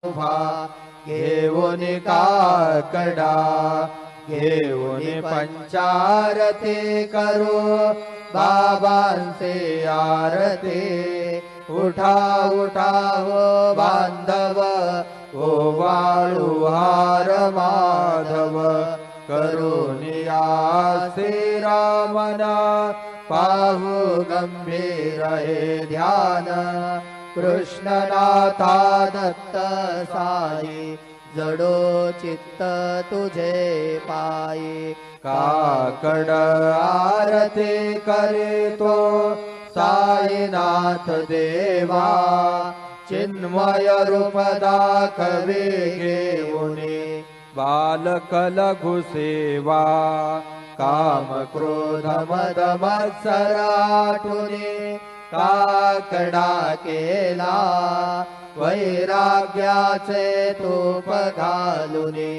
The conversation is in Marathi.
उभा घेऊन काकडा घेऊन पंचारती करू बाबांचे आरती उठा उठा हो बांधव ओवाळू हार माधव करुनिया श्रीरामना पाहू गंभीर हे ध्यान कृष्णनाथा दत्त साई जडो चित्त तुझे पायी काकड आरती करीतो साईनाथ देवा चिन्मय रूप दाखवे घेऊने बालक लघु सेवा काम क्रोध मद मत्सराटुने काकडा केला वैराग्याचे तूप घालुने